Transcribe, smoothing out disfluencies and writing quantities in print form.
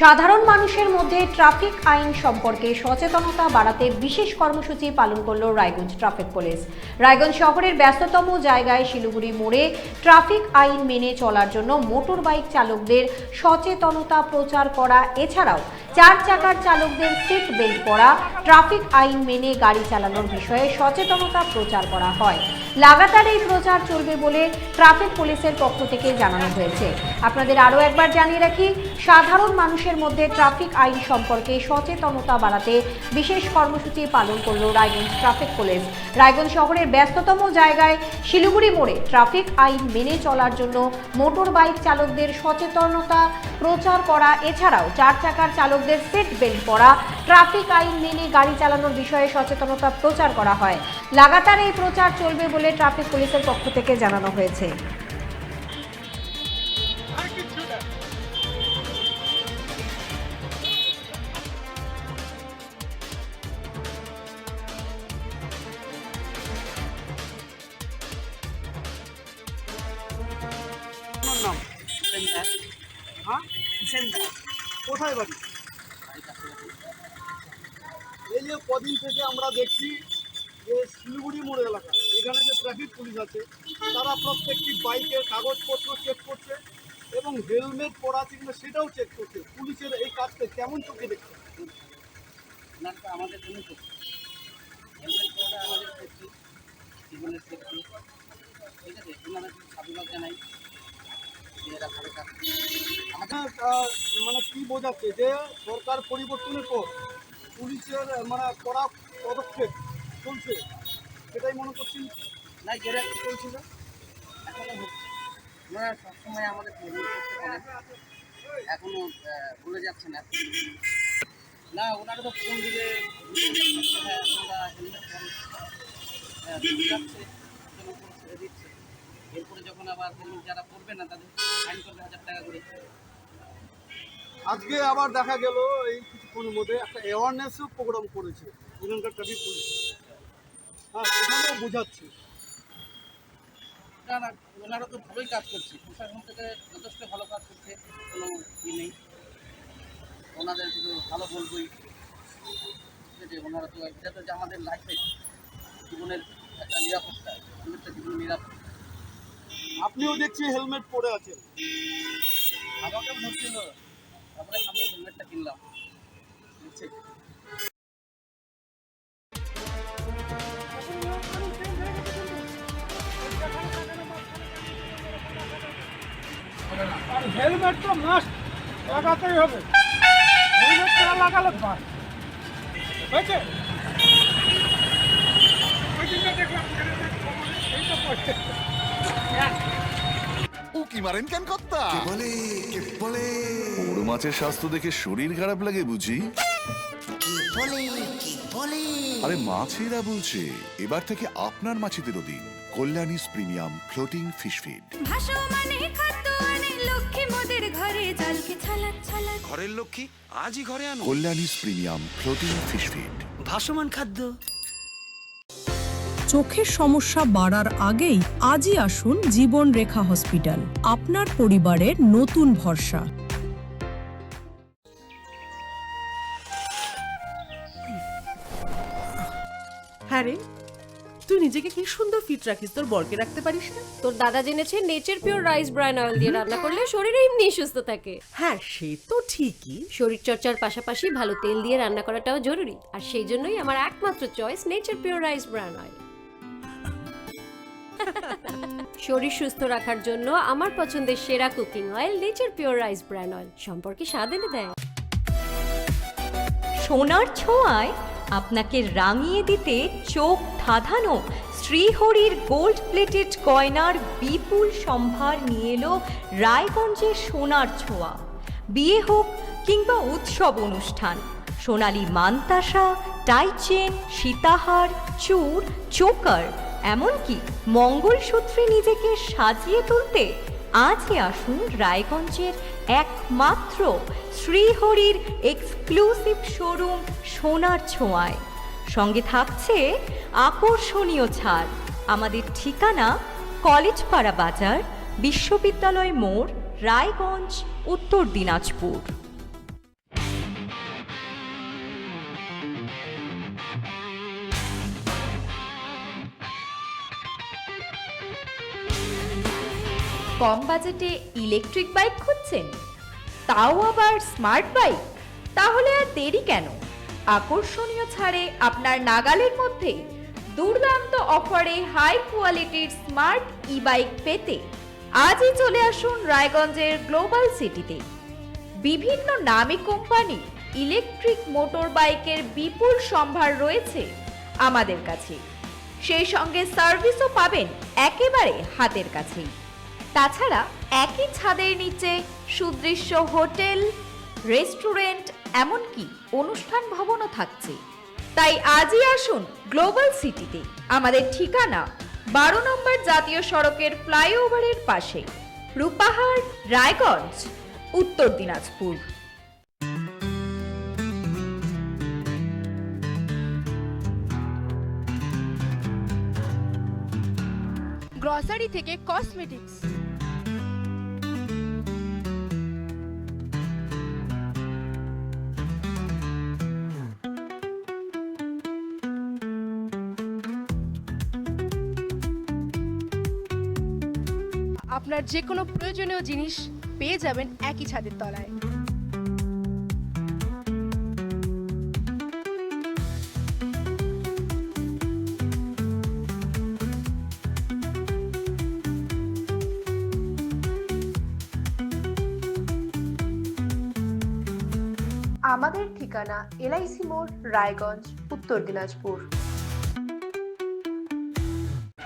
সাধারণ মানুষের মধ্যে ট্রাফিক আইন সম্পর্কে সচেতনতা বাড়াতে বিশেষ কর্মসূচি পালন করল রায়গঞ্জ ট্রাফিক পুলিশ। রায়গঞ্জ শহরের ব্যস্ততম জায়গায় শিলিগুড়ি মোড়ে ট্রাফিক আইন মেনে চলার জন্য মোটর বাইক চালকদের সচেতনতা প্রচার করা, এছাড়াও চার চাকার চালকদের সিট বেল্ট পরা, ট্রাফিক আইন মেনে গাড়ি চালানোর বিষয়ে সচেতনতা প্রচার করা হয়। লাগাতার এই প্রচার চলবে বলে ট্রাফিক পুলিশের পক্ষ থেকে জানানো হয়েছে। আপনাদের আরও একবার জানিয়ে রাখি, সাধারণ মানুষের মধ্যে ট্রাফিক আইন সম্পর্কে সচেতনতা বাড়াতে বিশেষ কর্মসূচি পালন করল রায়গঞ্জ ট্রাফিক পুলিশ। রায়গঞ্জ শহরের ব্যস্ততম জায়গায় শিলিগুড়ি মোড়ে ট্রাফিক আইন মেনে চলার জন্য মোটর বাইক চালকদের সচেতনতা প্রচার করা, এছাড়াও চার চাকার চালকদের সিট বেল্ট পরা, ট্রাফিক আইন মেনে গাড়ি চালানোর বিষয়ে সচেতনতা প্রচার করা হয়। লাগাতার এই প্রচার চলবে বলে ট্রাফিক পুলিশের পক্ষ থেকে জানানো হয়েছে। নাম হ্যাঁ কোথায় বাড়ি? এই যে কদিন থেকে আমরা দেখছি যে শিলিগুড়ি মোড় এলাকা, এখানে যে ট্রাফিক পুলিশ আছে তারা প্রত্যেকটি বাইকের কাগজপত্র চেক করছে এবং হেলমেট পরা কিংবা সেটাও চেক করছে। পুলিশের এই কাজটা কেমন চোখে দেখছে? আমাদের জন্য হেলমেট পরাটা আমাদের সেফটি, জীবনের সেফটি, ঠিক আছে। ওনারা সাধুবাদ জানাই। মানে কি বোঝাচ্ছে যে সরকার পরিবর্তনের পর পুলিশের মানে কড়া পদক্ষেপ চলছে, সেটাই মনে করছেন? না, যেটা চলছিল এখনও হচ্ছে। ওনারা সবসময় আমাদের হেলমেট করতে বলেন, এখনও ভুলে যাচ্ছেন না। ওনারা তো ফোন দিলে হ্যাঁ তোমরা হেলমেট যাচ্ছে ছেড়ে দিচ্ছে। এরপরে যখন আবার হেলমেট যারা পরবে না তাদের ফাইন করবে 1000 টাকা করে। আজকে আবার দেখা গেল এই কিছুক্ষণের মধ্যে একটা অ্যাওয়ারনেসও প্রোগ্রাম করেছে এখানকার ট্রাফিক পুলিশ। হ্যাঁ, সেখানেও বোঝাচ্ছে। না না, ওনারা তো ভালোই কাজ করছে, প্রশাসন থেকে যথেষ্ট ভালো কাজ করছে, কোনো ই নেই। ওনাদের শুধু ভালো বলবই, ঠিক আছে। ওনারা তো এটা তো যে আমাদের লাইফের জীবনের একটা নিরাপত্তা, একটা জীবনের নিরাপত্তা। আপনিও দেখছি হেলমেট পরে আছেন। আমাকেও ধরছিল, তারপরে আমি হেলমেটটা কিনলাম, বুঝছি। আর হেলমেট তো মাস্ট লাগাতেই হবে, হেলমেট না লাগালে ভাই হয়েছে। উকি মারেন কেন কর্তা? বলে বড় মাছের স্বাস্থ্য দেখে শরীর খারাপ লাগে বুঝি? আরে মাছেরা বলছে, এবার থেকে আপনার মাছেদেরও দিন কল্যাণীস প্রিমিয়াম ফ্লোটিং ফিশ ফিড। ঘরের লক্ষ্মী আজই ঘরে আনো কল্যাণীস প্রিমিয়াম ফ্লোটিং ফিশ ফিড। ভাসমান খাদ্য। চোখের সমস্যা বাড়ার আগেই আজই আসুন জীবন রেখা হসপিটাল, আপনার পরিবারের নতুন ভরসা। হ্যাঁ রে, তুই নিজেকে কি সুন্দর ফিট রাখিস, তোর বরকে রাখতে পারিস না? তোর দাদা জেনেছে nature pure rice bran oil দিয়ে রান্না করলে শরীর এমনি সুস্থ থাকে। হ্যাঁ, সে তো ঠিকই। শরীর চর্চার পাশাপাশি ভালো তেল দিয়ে রান্না করাটাও জরুরি, আর সেই জন্যই আমার একমাত্র choice nature pure rice bran oil. শরীর সুস্থ রাখার জন্য আমার পছন্দের সেরা cooking oil nature pure rice bran oil, সম্পর্কে স্বাদ এনে দেয়। সোনার ছোঁয়ায় আপনাকে রাঙিয়ে দিতে চোখ ধাঁধানো শ্রীহরির গোল্ড প্লেটেড গয়নার বিপুল সম্ভার নিয়ে এলো রায়গঞ্জের সোনার ছোঁয়া। বিয়ে হোক কিংবা উৎসব অনুষ্ঠান, সোনালী মানতাসা, টাইচেন, সীতাহার, চূড়, চোকার, এমনকি মঙ্গলসূত্রে নিজেকে সাজিয়ে তুলতে আজই আসুন রায়গঞ্জের একমাত্র শ্রীহরির এক্সক্লুসিভ শোরুম সোনার ছোঁয়ায়। সঙ্গে থাকছে আকর্ষণীয় ছাড়। আমাদের ঠিকানা কলেজপাড়া বাজার, বিশ্ববিদ্যালয় মোড়, রায়গঞ্জ, উত্তর দিনাজপুর। কম বাজেটে ইলেকট্রিক বাইক খুঁজছেন, তাও আবার স্মার্ট বাইক? তাহলে আর দেরি কেন? আকর্ষণীয় ছাড়ে আপনার নাগালের মধ্যে দুর্দান্ত অফারে হাই কোয়ালিটির স্মার্ট ই বাইক পেতে আজই চলে আসুন রায়গঞ্জের গ্লোবাল সিটিতে। বিভিন্ন নামী কোম্পানি ইলেকট্রিক মোটর বাইকের বিপুল সম্ভার রয়েছে আমাদের কাছে, সেই সঙ্গে সার্ভিসও পাবেন একেবারে হাতের কাছেই। তাছাড়া একই ছাদের নিচে সুদৃশ্য হোটেল, রেস্টুরেন্ট, এমনকি অনুষ্ঠান ভবনও থাকছে। তাই আজই আসুন গ্লোবাল সিটিতে। আমাদের ঠিকানা 12 নম্বর জাতীয় সড়কের ফ্লাইওভারের পাশে, রূপাহার, রায়গঞ্জ, উত্তর দিনাজপুর। গ্রসারি থেকে কসমেটিক্স, আপনার যে কোনো প্রয়োজনীয় জিনিস পেয়ে যাবেন একই ছাদের তলায়। আমাদের ঠিকানা LIC মোড়, রায়গঞ্জ, উত্তর দিনাজপুর।